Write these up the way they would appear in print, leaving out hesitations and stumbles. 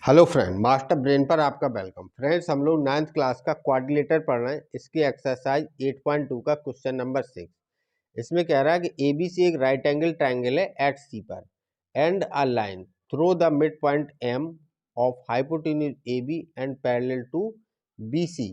Hello friend, master brain पर आपका welcome. Friends, हम लोग 9th क्लास का क्वाड्रिलेटर पढ़ रहे हैं। इसकी एक्सरसाइज 8.2 का क्वेश्चन नंबर 6। इसमें कह रहा है कि एबीसी एक राइट एंगल ट्राइंगल है एट सी पर and a line through the mid point M of hypotenuse AB and parallel to BC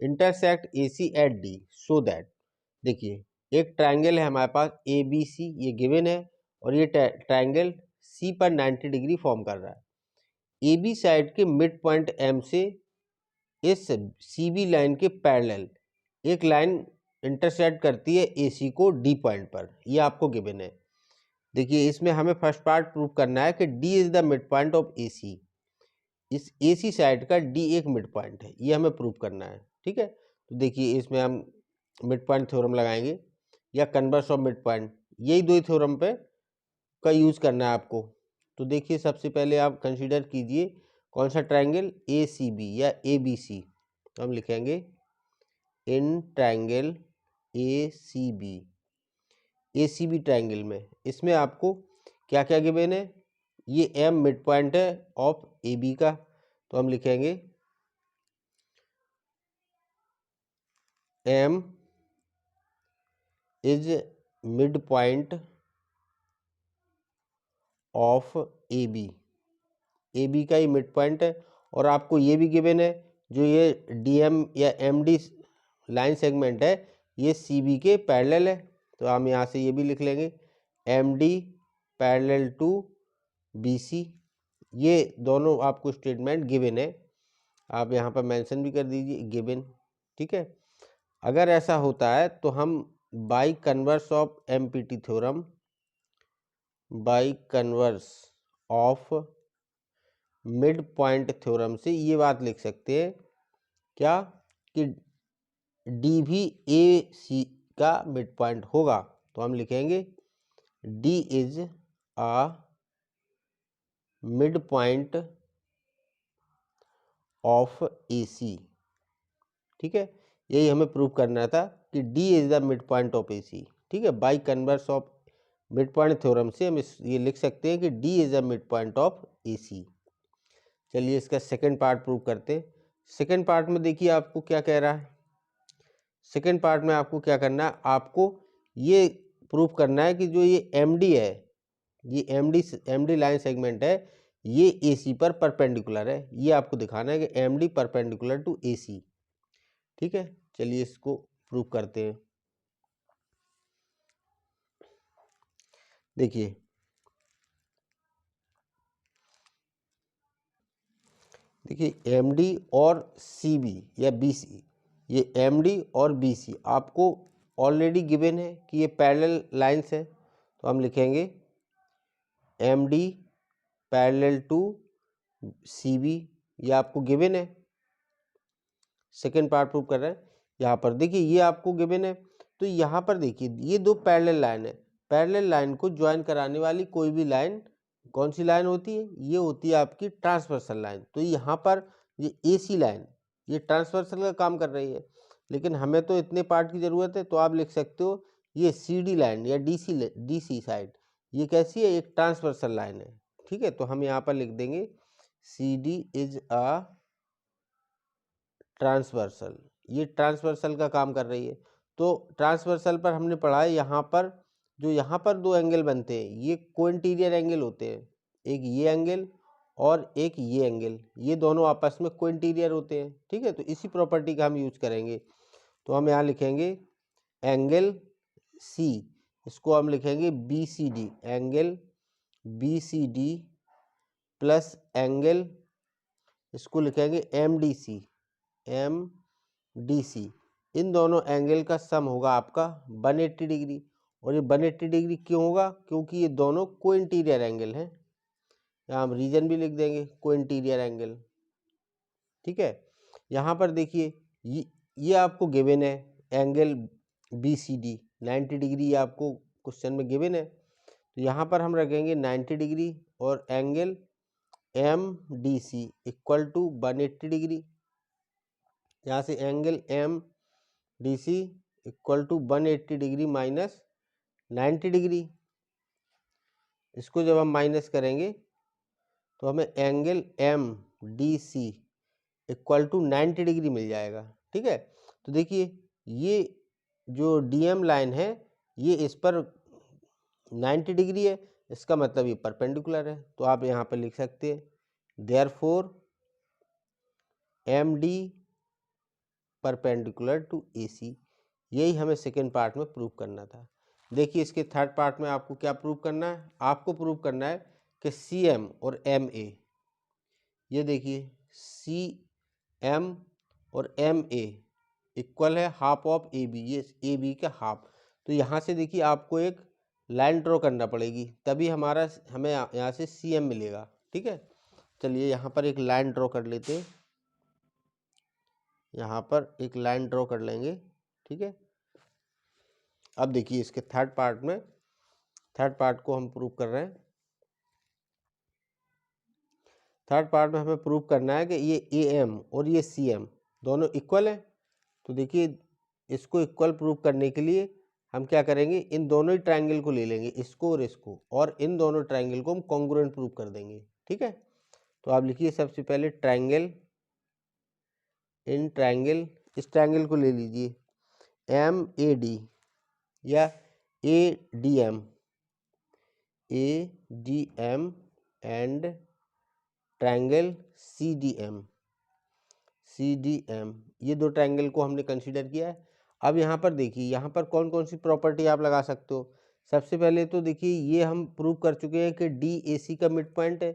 intersect AC at D so that. देखिए, एक ट्राइंगल है हमारे पास ABC, ये गिवन है, और ये ट्राइंगल C पर 90 डिग्री फॉर्म कर रहा है। AB साइड के मिड पॉइंट M से इस CB लाइन के पैरेलल एक लाइन इंटरसेक्ट करती है AC को D पॉइंट पर। ये आपको गिवन है। देखिए, इसमें हमें फर्स्ट पार्ट प्रूव करना है कि D is the mid point of AC। इस AC साइड का D एक मिड पॉइंट है, ये हमें प्रूव करना है। ठीक है, तो देखिए इसमें हम मिड पॉइंट थ्योरम लगाएंगे या कन्वर्स ऑफ मिड पॉइंट, यही दो ही थ्योरम पे का यूज करना है आपको। तो देखिए, सबसे पहले आप कंसीडर कीजिए कौन सा ट्राइंगल, ACB या ABC। तो हम लिखेंगे इन ट्राइंगल ACB ट्राइंगल में इसमें आपको क्या क्या गिवन है। ये M मिड पॉइंट है ऑफ AB का, तो हम लिखेंगे M is mid point of AB का ही मिड पॉइंट है। और आपको ये भी गिवन है, जो ये DM या MD लाइन सेगमेंट है, ये CB के पैरेलल है। तो हम यहाँ से ये भी लिख लेंगे MD पैरेलल टू BC। ये दोनों आपको स्टेटमेंट गिवन है, आप यहाँ पर मेंशन भी कर दीजिए गिवन। ठीक है, अगर ऐसा होता है तो हम by converse of MPT theorem, by converse of mid point theorem से ये बात लिख सकते हैं क्या, कि D भी AC का मिड पॉइंट होगा। तो हम लिखेंगे D is a mid point of AC। ठीक है, यही हमें प्रूव करना था कि D is the mid point of AC। ठीक है, by converse of mid point theorem से हम ये लिख सकते हैं कि D is the mid point of AC। चलिए इसका सेकंड पार्ट प्रूव करते हैं। सेकंड पार्ट में देखिए आपको क्या कह रहा है। सेकंड पार्ट में आपको क्या करना है, आपको ये प्रूव करना है कि जो ये MD है, ये MD लाइन सेगमेंट है, ये AC पर परपेंडिकुलर है। ये आपको दिखाना है कि MD परपेंडिकुलर टू AC। ठीक है, चलिए इसको प्रूव करते हैं। देखिए MD और CB या BC, ये MD और BC आपको ऑलरेडी गिवन है कि ये पैरेलल लाइंस है। तो हम लिखेंगे MD पैरेलल टू CB, ये आपको गिवन है। सेकेंड पार्ट प्रूव कर रहे हैं। यहाँ पर देखिए ये आपको गिवन है, तो यहाँ पर देखिए ये दो पैरेलल लाइन है। पैरेलल लाइन को ज्वाइन कराने वाली कोई भी लाइन कौन सी लाइन होती है, ये होती है आपकी ट्रांसवर्सल लाइन। तो यहाँ पर ये AC लाइन ये ट्रांसवर्सल का काम कर रही है, लेकिन हमें तो इतने पार्ट की ज़रूरत है। तो आप लिख सकते हो ये CD लाइन या DC साइड, ये कैसी है, एक ट्रांसवर्सल लाइन है। ठीक है, तो हम यहाँ पर लिख देंगे CD इज अ ट्रांसवर्सल, ये ट्रांसवर्सल का काम कर रही है। तो ट्रांसवर्सल पर हमने पढ़ा है, यहाँ पर जो यहाँ पर दो एंगल बनते हैं ये कोइंटीरियर एंगल होते हैं। एक ये एंगल और एक ये एंगल, ये दोनों आपस में कोइंटीरियर होते हैं। ठीक है, तो इसी प्रॉपर्टी का हम यूज करेंगे। तो हम यहाँ लिखेंगे एंगल C, इसको हम लिखेंगे BCD, angle BCD plus angle, इसको लिखेंगे MDC, MDC। इन दोनों एंगल का सम होगा आपका 180 डिग्री। और ये 180 डिग्री क्यों होगा, क्योंकि ये दोनों कोइंटीरियर एंगल हैं। यहाँ हम रीजन भी लिख देंगे कोइंटीरियर एंगल। ठीक है, यहाँ पर देखिए ये आपको गिवन है एंगल BCD 90 डिग्री, ये आपको क्वेश्चन में गिवन है। तो यहाँ पर हम रखेंगे 90 डिग्री और angle MDC equal to 180 degree. यहाँ से angle MDC equal to 180 degree minus 90 degree. इसको जब हम माइनस करेंगे तो हमें angle M D C equal to 90 degree मिल जाएगा। ठीक है, तो देखिए ये जो डीएम लाइन है ये इस पर 90 डिग्री है, इसका मतलब ये परपेंडिकुलर है। तो आप यहाँ पर लिख सकते हैं therefore M D perpendicular to A C. यही हमें सेकेंड पार्ट में प्रूव करना था। देखिए इसके थर्ड पार्ट में आपको क्या प्रूव करना है, आपको प्रूव करना है कि सी एम और एम ए, ये देखिए सी एम और एम ए इक्वल है हाफ ऑफ ए बी, ये ए बी का हाफ। तो यहाँ से देखिए आपको एक लाइन ड्रॉ करना पड़ेगी, तभी हमें यहाँ से सी एम मिलेगा। ठीक है, चलिए यहाँ पर एक लाइन ड्रॉ कर लेते हैं, यहाँ पर एक लाइन ड्रॉ कर लेंगे। ठीक है, अब देखिए इसके थर्ड पार्ट को हम प्रूव कर रहे हैं। थर्ड पार्ट में हमें प्रूव करना है कि ये ए एम और ये सी एम दोनों इक्वल है। तो देखिए इसको इक्वल प्रूव करने के लिए हम क्या करेंगे, इन दोनों ही ट्रायंगल को ले लेंगे, इसको और इसको, और इन दोनों ट्रायंगल को हम कॉन्ग्रुएंट प्रूव कर देंगे। ठीक है, तो आप लिखिए सबसे पहले ट्रायंगल, इन ट्रायंगल, इस ट्रायंगल को ले लीजिए एम ए डी या A D M and triangle C D M, ये दो ट्रायंगल को हमने कंसीडर किया है। अब यहाँ पर देखिए यहाँ पर कौन कौन सी प्रॉपर्टी आप लगा सकते हो। सबसे पहले तो देखिए ये हम प्रूव कर चुके हैं कि डी ए सी का मिड पॉइंट है,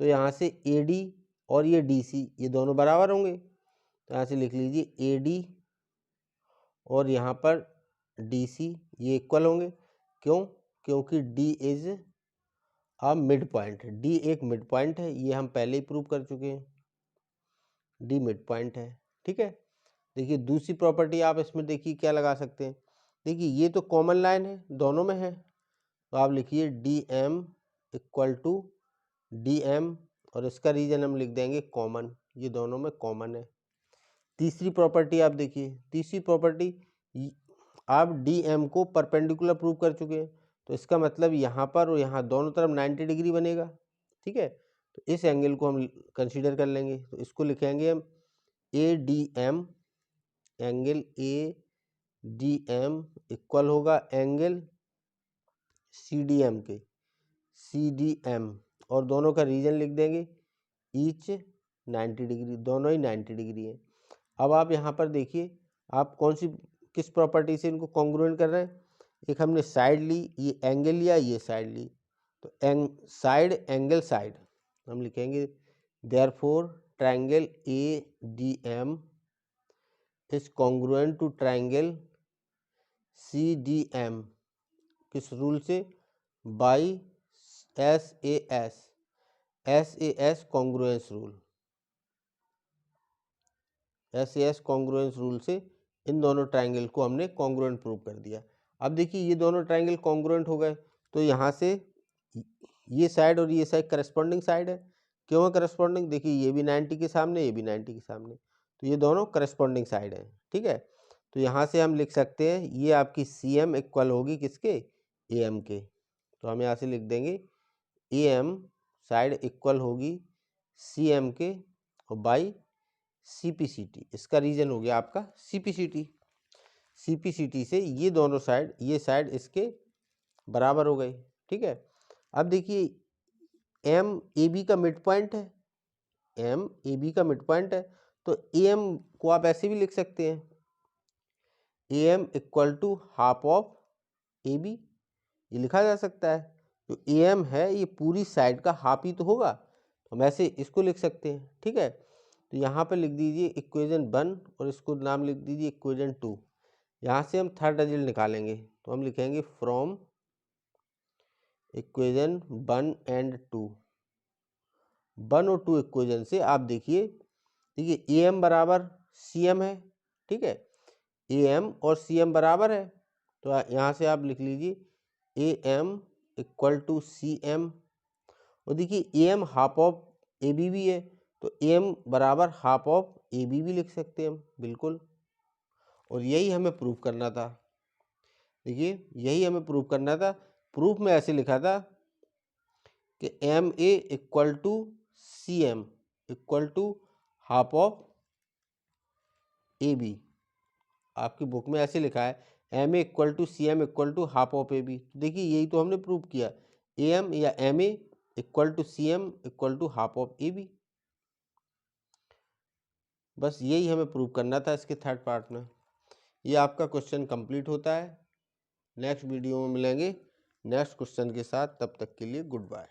तो यहाँ से ए डी और ये डी सी ये दोनों बराबर होंगे। तो यहाँ से लिख लीजिए ए डी और यहाँ पर डी सी ये इक्वल होंगे। क्यों? क्योंकि D is a mid point, D एक मिड पॉइंट है, ये हम पहले ही प्रूव कर चुके हैं, डी मिड पॉइंट है। ठीक है, देखिए दूसरी प्रॉपर्टी आप इसमें देखिए क्या लगा सकते हैं। देखिए ये तो कॉमन लाइन है, दोनों में है, तो आप लिखिए D M equal to D M, और इसका रीजन हम लिख देंगे कॉमन, ये दोनों में कॉमन है। तीसरी प्रॉपर्टी आप देखिए, तीसरी प्रॉपर्टी आप डी एम को परपेंडिकुलर प्रूव कर चुके हैं, तो इसका मतलब यहाँ पर और यहाँ दोनों तरफ 90 डिग्री बनेगा। ठीक है, तो इस एंगल को हम कंसीडर कर लेंगे, तो इसको लिखेंगे हम A D M, angle A D M equal होगा एंगल सी डी एम के, सी डी एम, और दोनों का रीजन लिख देंगे ईच 90 डिग्री, दोनों ही 90 डिग्री है। अब आप यहाँ पर देखिए आप किस प्रॉपर्टी से इनको कॉन्ग्रुएंट कर रहे हैं। एक हमने साइड ली, ये एंगल लिया, ये साइड ली, तो साइड एंगल साइड हम लिखेंगे therefore triangle A D M is congruent to triangle C D M, किस रूल से, by S A S congruence rule, S congruence rule से इन दोनों ट्रायंगल को हमने कॉन्ग्रुएंट प्रूव कर दिया। अब देखिए ये दोनों ट्रायंगल कॉन्ग्रुएंट हो गए, तो यहाँ से ये साइड और ये साइड करस्पॉन्डिंग साइड है। क्यों है करस्पॉन्डिंग? देखिए ये भी 90 के सामने, ये भी 90 के सामने, तो ये दोनों करस्पॉन्डिंग साइड है। ठीक है, तो यहाँ से हम लिख सकते हैं ये आपकी सी एम इक्वल होगी किसके, ए एम के। तो हम यहाँ से लिख देंगे ए एम साइड इक्वल होगी सी एम के और बाई CPCT, इसका रीजन हो गया आपका CPCT। CPCT से ये दोनों साइड, ये साइड इसके बराबर हो गई। ठीक है, अब देखिए एम ए बी का मिड पॉइंट है, एम ए बी का मिड पॉइंट है, तो ए एम को आप ऐसे भी लिख सकते हैं A M equal to half of A B, ये लिखा जा सकता है। तो ए एम है ये पूरी साइड का हाफ ही तो होगा, तो हम ऐसे इसको लिख सकते हैं। ठीक है, तो यहाँ पर लिख दीजिए इक्वेशन 1 और इसको नाम लिख दीजिए इक्वेशन 2। यहाँ से हम थर्ड रिजल्ट निकालेंगे, तो हम लिखेंगे फ्रॉम इक्वेशन 1 एंड 2, 1 और 2 इक्वेशन से आप देखिए ए एम बराबर सी एम है। ठीक है, ए एम और सी एम बराबर है, तो यहाँ से आप लिख लीजिए A M equal to C M, और देखिए A M half of A B भी है, तो ए एम बराबर हाफ ऑफ ए बी भी लिख सकते हैं हम, बिल्कुल। और यही हमें प्रूव करना था, देखिए यही हमें प्रूव करना था। प्रूफ में ऐसे लिखा था कि M A equal to C M equal to half of A B. आपकी बुक में ऐसे लिखा है M A equal to C M equal to half of A B. देखिए यही तो हमने प्रूव किया, ए एम या M A equal to C M equal to half of A B. बस यही हमें प्रूव करना था इसके थर्ड पार्ट में। ये आपका क्वेश्चन कंप्लीट होता है। नेक्स्ट वीडियो में मिलेंगे नेक्स्ट क्वेश्चन के साथ, तब तक के लिए गुड बाय।